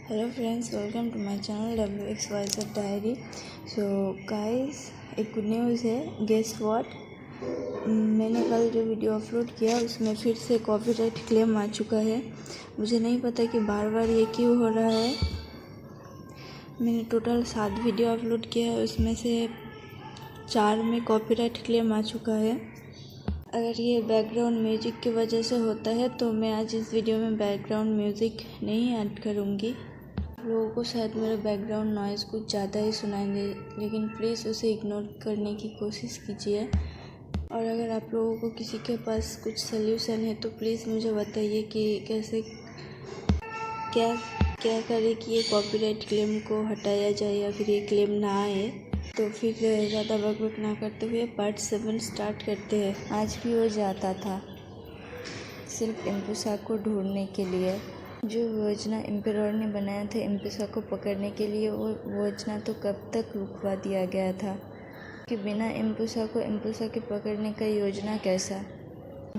Hello friends, welcome to my channel WXYZ diary. So guys, एक good news है। Guess what, मैंने कल जो वीडियो अपलोड किया उसमें फिर से कॉपीराइट क्लेम आ चुका है। मुझे नहीं पता कि बार बार ये क्यों हो रहा है। मैंने टोटल 7 वीडियो अपलोड किया है, उसमें से 4 में कॉपीराइट क्लेम आ चुका है। अगर ये बैकग्राउंड म्यूज़िक की वजह से होता है तो मैं आज इस वीडियो में बैकग्राउंड म्यूज़िक नहीं ऐड करूँगी। लोगों को शायद मेरा बैकग्राउंड नॉइज़ कुछ ज़्यादा ही सुनाई दे, लेकिन प्लीज़ उसे इग्नोर करने की कोशिश कीजिए। और अगर आप लोगों को किसी के पास कुछ सल्यूशन है तो प्लीज़ मुझे बताइए कि कैसे क्या करें कि ये कॉपीराइट क्लेम को हटाया जाए या फिर ये क्लेम ना आए। तो फिर ज़्यादा बकबक ना करते हुए पार्ट 7 स्टार्ट करते हैं। आज भी वो जाता था सिर्फ इम्पुसा को ढूंढने के लिए। जो योजना एम्पेरर ने बनाया था इम्पुसा को पकड़ने के लिए, वो योजना तो कब तक रुकवा दिया गया था कि बिना इम्पुसा के पकड़ने का योजना कैसा।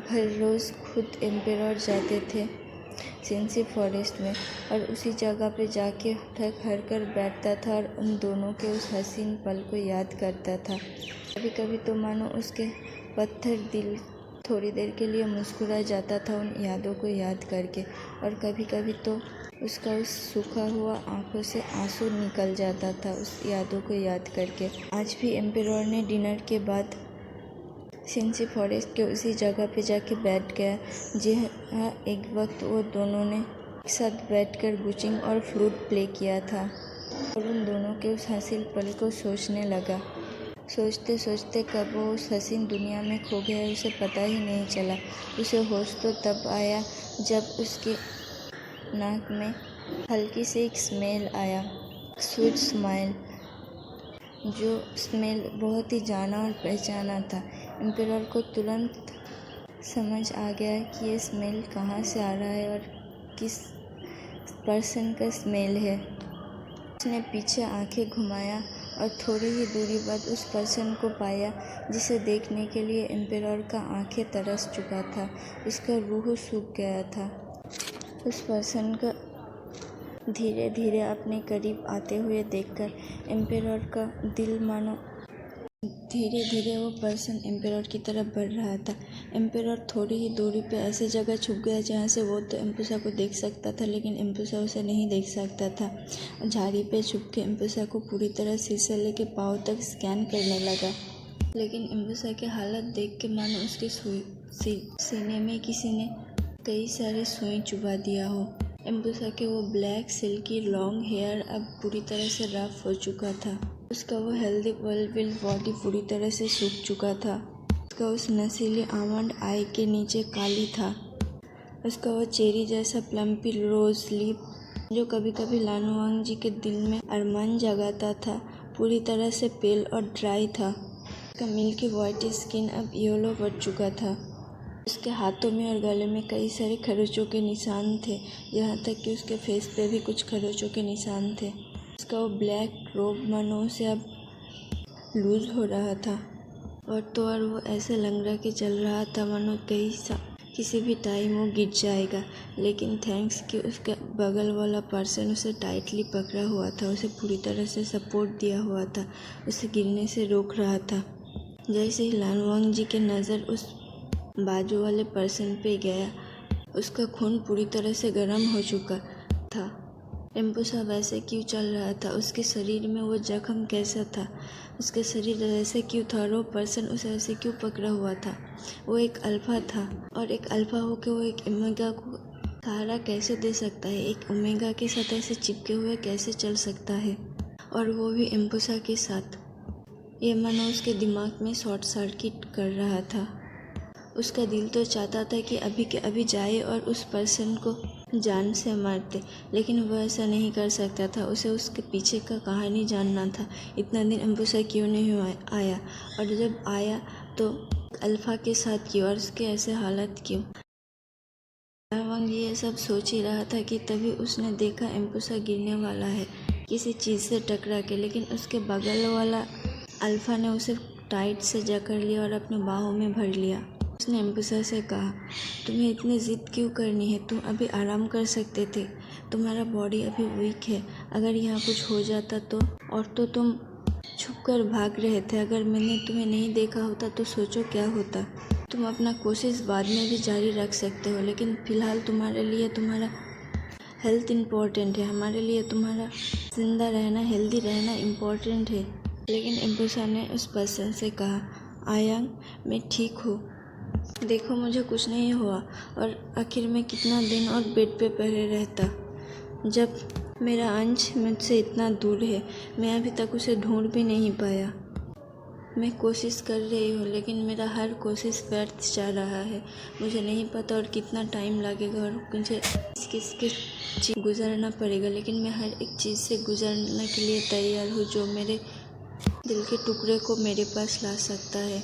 हर रोज़ खुद एम्पेरर जाते थे सिंसी फॉरेस्ट में और उसी जगह पे जाके थक हार कर बैठता था और उन दोनों के उस हसीन पल को याद करता था। कभी कभी तो मानो उसके पत्थर दिल थोड़ी देर के लिए मुस्कुरा जाता था उन यादों को याद करके, और कभी कभी तो उसका उस सूखा हुआ आंखों से आंसू निकल जाता था उस यादों को याद करके। आज भी एम्पेरर ने डिनर के बाद सिंसी फॉरेस्ट के उसी जगह पे जाके बैठ गया जहाँ एक वक्त वो दोनों ने एक साथ बैठकर बुचिंग और फ्लूट प्ले किया था, और उन दोनों के उस हसीन पल को सोचने लगा। सोचते सोचते कब वो उस हसीन दुनिया में खो गया उसे पता ही नहीं चला। उसे होश तो तब आया जब उसके नाक में हल्की सी एक स्मेल आया, स्वीट स्माइल, जो स्मेल बहुत ही जाना और पहचाना था। एम्पेरर को तुरंत समझ आ गया कि ये स्मेल कहाँ से आ रहा है और किस पर्सन का स्मेल है। उसने पीछे आंखें घुमाया और थोड़ी ही दूरी बाद उस पर्सन को पाया जिसे देखने के लिए एम्पेरर का आंखें तरस चुका था। उसका रूह सूख गया था। उस पर्सन का धीरे धीरे अपने करीब आते हुए देखकर एम्पेरर का दिल मानो धीरे धीरे वो पर्सन एम्पेरर की तरफ बढ़ रहा था। एम्पेरर थोड़ी ही दूरी पे ऐसे जगह छुप गया जहाँ से वो तो इम्पुसा को देख सकता था, लेकिन इम्पुसा उसे नहीं देख सकता था। झाड़ी पे छुप के इम्पुसा को पूरी तरह शीशे लेके पाँव तक स्कैन करने लगा, लेकिन इम्पुसा की हालत देख के मानो उसके सीने में किसी ने कई सारे सुई चुभा दिया हो। इम्पुसा के वो ब्लैक सिल्की लॉन्ग हेयर अब पूरी तरह से रफ हो चुका था। उसका वो हेल्दी वेल बिल्ड बॉडी पूरी तरह से सूख चुका था। उसका उस नशीली आमंड आई के नीचे काली था। उसका वो चेरी जैसा प्लम्पी रोज लिप जो कभी कभी लानुआंग जी के दिल में अरमान जगाता था, पूरी तरह से पेल और ड्राई था। उसका मिल्की वाइट स्किन अब येलो पड़ चुका था। उसके हाथों में और गले में कई सारे खरोचों के निशान थे, यहाँ तक कि उसके फेस पे भी कुछ खरोचों के निशान थे। उसका वो ब्लैक रोब मानो से अब लूज हो रहा था, और तो और वो ऐसे लंगड़ा के चल रहा था मानो किसी भी टाइम वो गिर जाएगा। लेकिन थैंक्स कि उसके बगल वाला पर्सन उसे टाइटली पकड़ा हुआ था, उसे पूरी तरह से सपोर्ट दिया हुआ था, उसे गिरने से रोक रहा था। जैसे ही लानुआंग जी की नज़र उस बाजू वाले पर्सन पे गया, उसका खून पूरी तरह से गर्म हो चुका था। इम्पुसा वैसे क्यों चल रहा था? उसके शरीर में वो जख्म कैसा था? उसके शरीर वैसे क्यों था और वो पर्सन उसे ऐसे क्यों पकड़ा हुआ था? वो एक अल्फा था, और एक अल्फा होकर वो एक ओमेगा को सहारा कैसे दे सकता है? एक ओमेगा के साथ ऐसे चिपके हुए कैसे चल सकता है, और वो भी इम्पुसा के साथ? ये मानो उसके दिमाग में शॉर्ट सर्किट कर रहा था। उसका दिल तो चाहता था कि अभी के अभी जाए और उस पर्सन को जान से मार दे, लेकिन वह ऐसा नहीं कर सकता था। उसे उसके पीछे का कहानी जानना था। इतना दिन इम्पुसा क्यों नहीं आया, और जब आया तो अल्फा के साथ क्यों, और उसके ऐसे हालत क्यों? लानुआंग ये सब सोच ही रहा था कि तभी उसने देखा इम्पुसा गिरने वाला है किसी चीज़ से टकरा के, लेकिन उसके बगल वाला अल्फा ने उसे टाइट से जकड़ लिया और अपने बाहों में भर लिया। उसने इम्पुसा से कहा, तुम्हें इतनी ज़िद क्यों करनी है? तुम अभी आराम कर सकते थे। तुम्हारा बॉडी अभी वीक है, अगर यहाँ कुछ हो जाता तो। और तो तुम छुप कर भाग रहे थे, अगर मैंने तुम्हें नहीं देखा होता तो सोचो क्या होता। तुम अपना कोशिश बाद में भी जारी रख सकते हो, लेकिन फ़िलहाल तुम्हारे लिए तुम्हारा हेल्थ इम्पोर्टेंट है, हमारे लिए तुम्हारा ज़िंदा रहना, हेल्दी रहना इम्पोर्टेंट है। लेकिन इम्पुसा ने उस पर्सन से कहा, आयांग, मैं ठीक हूँ, देखो मुझे कुछ नहीं हुआ। और आखिर में कितना दिन और बेड पे पड़े रहता, जब मेरा अंश मुझसे इतना दूर है। मैं अभी तक उसे ढूंढ भी नहीं पाया। मैं कोशिश कर रही हूँ, लेकिन मेरा हर कोशिश व्यर्थ जा रहा है। मुझे नहीं पता और कितना टाइम लगेगा और मुझे किस चीज़ गुजरना पड़ेगा, लेकिन मैं हर एक चीज़ से गुजरने के लिए तैयार हूँ जो मेरे दिल के टुकड़े को मेरे पास ला सकता है।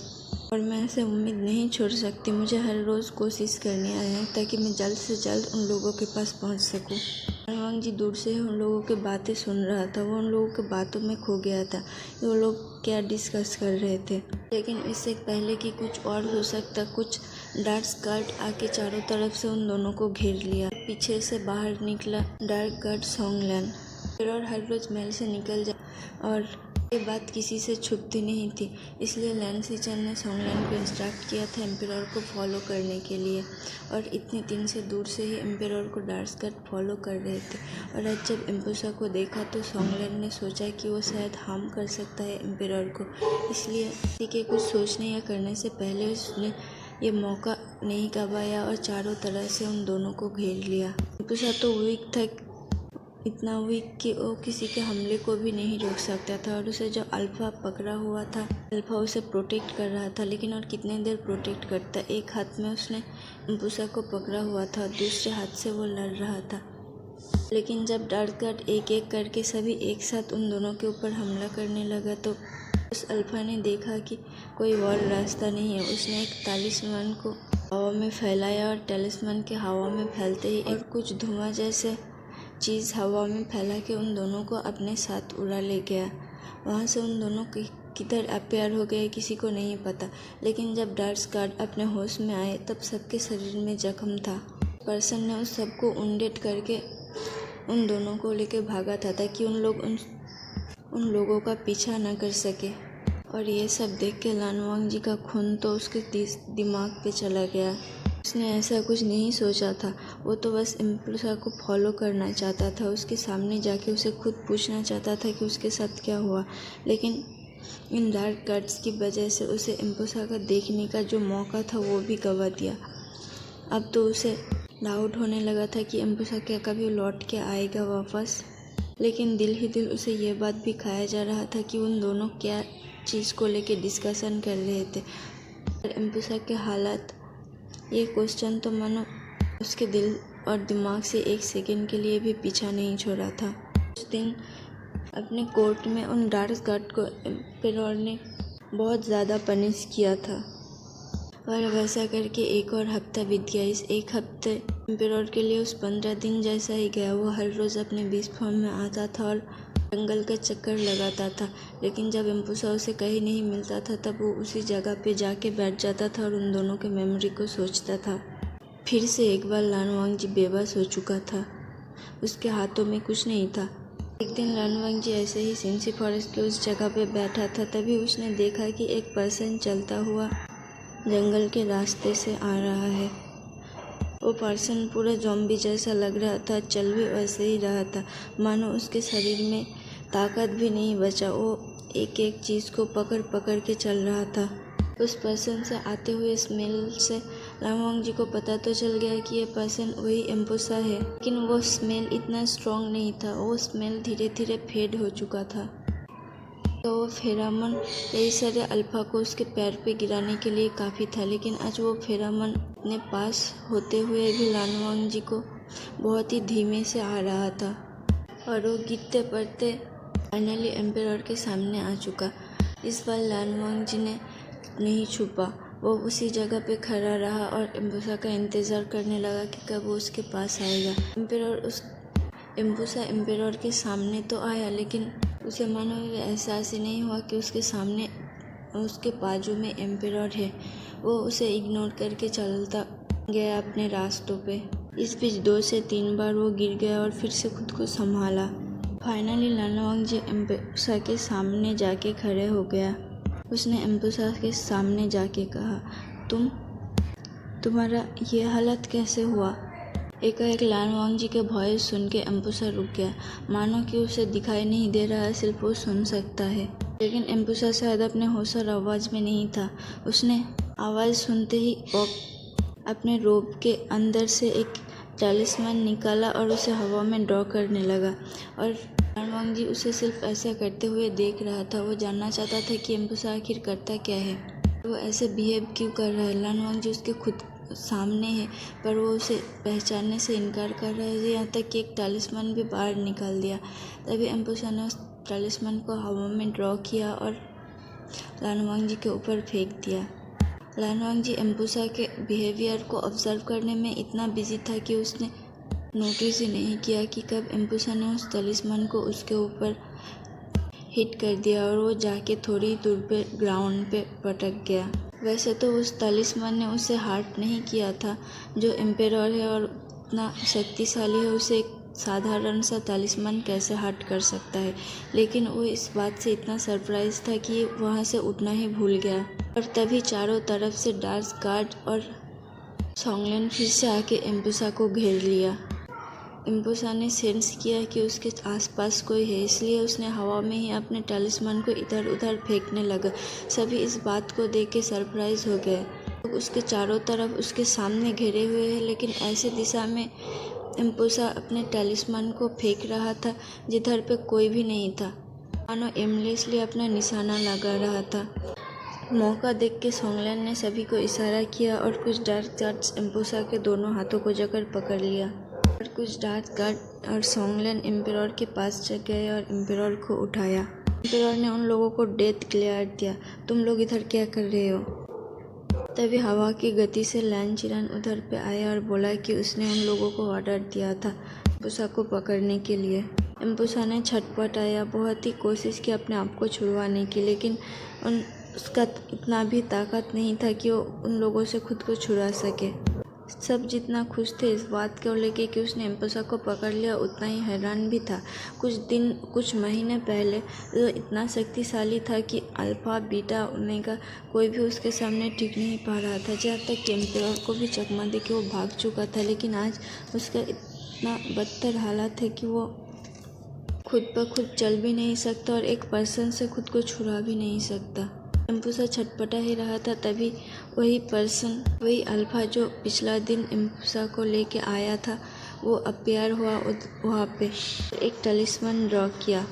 और मैं ऐसे उम्मीद नहीं छोड़ सकती। मुझे हर रोज़ कोशिश करनी है ताकि मैं जल्द से जल्द उन लोगों के पास पहुंच सकूं। लानवांग जी दूर से उन लोगों की बातें सुन रहा था। वो उन लोगों की बातों में खो गया था कि वो लोग क्या डिस्कस कर रहे थे। लेकिन इससे पहले कि कुछ और हो सकता, कुछ डार्क गार्ड आके चारों तरफ से उन दोनों को घेर लिया। पीछे से बाहर निकला डार्क गार्ड सोंगलैन। एम्पेरर हर रोज महल से निकल जाए और ये बात किसी से छुपती नहीं थी, इसलिए लैन सीचन ने सोंगलैन को इंस्ट्रक्ट किया था एम्पेरर को फॉलो करने के लिए। और इतने दिन से दूर से ही एम्पेरर को डार्क गार्ड फॉलो कर रहे थे। और आज जब इम्पुसा को देखा तो सोंगलैन ने सोचा कि वो शायद हार्म कर सकता है एम्पेरर को, इसलिए किसी के कुछ सोचने या करने से पहले उसने ये मौका नहीं गंवाया और चारों तरह से उन दोनों को घेर लिया। इम्पुसा तो वीक था, इतना वीक कि वो किसी के हमले को भी नहीं रोक सकता था। और उसे जो अल्फा पकड़ा हुआ था, अल्फा उसे प्रोटेक्ट कर रहा था, लेकिन और कितने देर प्रोटेक्ट करता। एक हाथ में उसने इम्पुसा को पकड़ा हुआ था, दूसरे हाथ से वो लड़ रहा था। लेकिन जब डार्क गार्ड एक एक करके सभी एक साथ उन दोनों के ऊपर हमला करने लगा तो उस अल्फा ने देखा कि कोई और रास्ता नहीं है। उसने एक तालिस्मान को हवा में फैलाया और तालिस्मान के हवा में फैलते ही और कुछ धुआं जैसे चीज़ हवा में फैला के उन दोनों को अपने साथ उड़ा ले गया। वहाँ से उन दोनों किधर अपेयर हो गए किसी को नहीं पता। लेकिन जब डार्क गार्ड अपने होश में आए तब सबके शरीर में जख्म था। पर्सन ने उस सबको उंडेट करके उन दोनों को लेके भागा था ताकि उन लोगों का पीछा न कर सके। और ये सब देख के लानवांग जी का खून तो उसके दिमाग पे चला गया। उसने ऐसा कुछ नहीं सोचा था, वो तो बस इम्पुसा को फॉलो करना चाहता था, उसके सामने जाके उसे खुद पूछना चाहता था कि उसके साथ क्या हुआ। लेकिन इन डार्क गार्ड्स की वजह से उसे इम्पुसा का देखने का जो मौका था वो भी गंवा दिया। अब तो उसे डाउट होने लगा था कि इम्पुसा क्या कभी लौट के आएगा वापस। लेकिन दिल ही दिल उसे ये बात भी खाया जा रहा था कि उन दोनों क्या चीज़ को लेके डिस्कशन कर रहे थे। और इम्पुसा के हालात, ये क्वेश्चन तो मानो उसके दिल और दिमाग से एक सेकंड के लिए भी पीछा नहीं छोड़ा था। उस दिन अपने कोर्ट में उन डार्क गार्ड को एम्पेरर ने बहुत ज़्यादा पनिश किया था। और वैसा करके एक और हफ्ता बीत गया। इस एक हफ्ते एम्पेरर के लिए उस 15 दिन जैसा ही गया। वो हर रोज़ अपने बीस फॉर्म में आता था और जंगल का चक्कर लगाता था। लेकिन जब इम्पुसा उसे कहीं नहीं मिलता था तब वो उसी जगह पे जाके बैठ जाता था और उन दोनों के मेमोरी को सोचता था। फिर से एक बार लानवांग जी बेबस हो चुका था, उसके हाथों में कुछ नहीं था। एक दिन लानवांग जी ऐसे ही सिंसी फॉरेस्ट के उस जगह पे बैठा था, तभी उसने देखा कि एक पर्सन चलता हुआ जंगल के रास्ते से आ रहा है। वो पर्सन पूरा ज़ॉम्बी जैसा लग रहा था, चल भी वैसे ही रहा था मानो उसके शरीर में ताकत भी नहीं बचा। वो एक एक चीज़ को पकड़ पकड़ के चल रहा था। उस पर्सन से आते हुए स्मेल से लानवांग जी को पता तो चल गया कि ये पर्सन वही इम्पुसा है, लेकिन वो स्मेल इतना स्ट्रॉन्ग नहीं था। वो स्मेल धीरे धीरे फेड हो चुका था। तो वो फेरामन कई सारे अल्फा को उसके पैर पे गिराने के लिए काफ़ी था, लेकिन आज वो फेरामन अपने पास होते हुए भी लानवांग जी को बहुत ही धीमे से आ रहा था। और वो गिरते पड़ते फाइनली एम्पेरर के सामने आ चुका। इस बार लानवांग जी ने नहीं छुपा, वो उसी जगह पे खड़ा रहा और इम्पुसा का इंतज़ार करने लगा कि कब वो उसके पास आएगा। इम्पुसा एम्पेरर के सामने तो आया, लेकिन उसे मानो एहसास ही नहीं हुआ कि उसके सामने उसके बाजू में एम्पेरर है। वो उसे इग्नोर करके चलता गया अपने रास्तों पे। इस बीच 2 से 3 बार वो गिर गया और फिर से खुद को संभाला। फाइनली लान वांगजी एम्पुसा के सामने जाके खड़े हो गया। उसने एम्पुसा के सामने जाके कहा, तुम्हारा ये हालत कैसे हुआ? एकाएक लान वांगजी के वॉइस सुन के एम्पुसा रुक गया, मानो कि उसे दिखाई नहीं दे रहा है, सिर्फ वो सुन सकता है। लेकिन एम्पुसा शायद अपने होश और आवाज़ में नहीं था। उसने आवाज़ सुनते ही अपने रोब के अंदर से एक टैलिस्मैन निकाला और उसे हवा में ड्रॉ करने लगा। और लान वांगजी उसे सिर्फ ऐसा करते हुए देख रहा था। वो जानना चाहता था कि एम्पुसा आखिर करता क्या है, वो ऐसे बिहेव क्यों कर रहा है। लान वांगजी उसके खुद सामने है पर वो उसे पहचानने से इनकार कर रहा है, यहाँ तक कि एक टैलिस्मैन भी बाहर निकाल दिया। तभी एम्पुसा ने उस टैलिस्मैन को हवा में ड्रॉ किया और लान वांगजी के ऊपर फेंक दिया। लान वांगजी एम्पुसा के बिहेवियर को ऑब्जर्व करने में इतना बिजी था कि उसने नोटिस ही नहीं किया कि कब एम्पुसा ने उस टैलिस्मैन को उसके ऊपर हिट कर दिया और वो जाके थोड़ी दूर पे ग्राउंड पे पटक गया। वैसे तो उस टैलिस्मैन ने उसे हार्ट नहीं किया था। जो एम्पेरर है और इतना शक्तिशाली है, उसे एक साधारण सा टैलिस्मैन कैसे हार्ट कर सकता है। लेकिन वो इस बात से इतना सरप्राइज था कि वहाँ से उठना ही भूल गया। और तभी चारों तरफ से डार्क गार्ड और सोंगलिन फिर से आके एम्पुसा को घेर लिया। एम्पुसा ने सेंस किया कि उसके आसपास कोई है, इसलिए उसने हवा में ही अपने टैलिस्मैन को इधर उधर फेंकने लगा। सभी इस बात को देख के सरप्राइज हो गए। लोग उसके चारों तरफ उसके सामने घिरे हुए हैं, लेकिन ऐसे दिशा में एम्पुसा अपने टैलिस्मैन को फेंक रहा था जिधर पे कोई भी नहीं था, मानो एमलेसली अपना निशाना लगा रहा था। मौका देख के सोंगलिन ने सभी को इशारा किया और कुछ डार्क गार्ड्स एम्पुसा के दोनों हाथों को जकड़ पकड़ लिया। और कुछ डार्क गार्ड और सोंगलिन एम्पेरर के पास गए और एम्पेरर को उठाया। एम्पेरर ने उन लोगों को डेथ ग्लेयर दिया, तुम लोग इधर क्या कर रहे हो? तभी हवा की गति से लैन चिरान उधर पे आया और बोला कि उसने उन लोगों को ऑर्डर दिया था एम्पुसा को पकड़ने के लिए। एम्पुसा ने छटपटाया, बहुत ही कोशिश की अपने आप को छुड़वाने की, लेकिन उसका इतना भी ताकत नहीं था कि वो उन लोगों से खुद को छुड़ा सके। सब जितना खुश थे इस बात को लेके कि उसने एम्पुसा को पकड़ लिया, उतना ही हैरान भी था। कुछ महीने पहले वो इतना शक्तिशाली था कि अल्फा बीटा ओमेगा कोई भी उसके सामने टिक नहीं पा रहा था। जहाँ तक कि एम्पेरर को भी चकमा दे के वो भाग चुका था, लेकिन आज उसका इतना बदतर हालत है कि वो खुद ब खुद चल भी नहीं सकता और एक पर्सन से खुद को छुड़ा भी नहीं सकता। एम्पुसा छटपटा ही रहा था, तभी वही अल्फा जो पिछला दिन एम्पुसा को लेके आया था, वो अपीयर हुआ वहाँ पे। एक टैलिस्मैन ड्रॉ किया,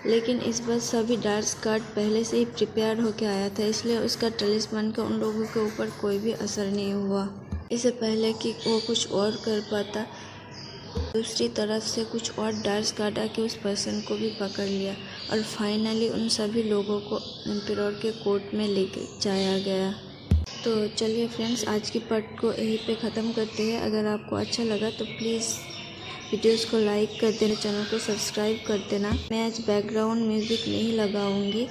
लेकिन इस बार सभी डार्क गार्ड पहले से ही प्रिपेयर होके आया था, इसलिए उसका टैलिस्मैन का उन लोगों के ऊपर कोई भी असर नहीं हुआ। इससे पहले कि वो कुछ और कर पाता, दूसरी तरफ से कुछ और डार्क गार्ड आके उस पर्सन को भी पकड़ लिया और फाइनली उन सभी लोगों को एम्पेरर के कोर्ट में लेके जाया गया। तो चलिए फ्रेंड्स, आज की पार्ट को यहीं पे ख़त्म करते हैं। अगर आपको अच्छा लगा तो प्लीज़ वीडियोस को लाइक कर देना, चैनल को सब्सक्राइब कर देना। मैं आज बैकग्राउंड म्यूज़िक नहीं लगाऊंगी।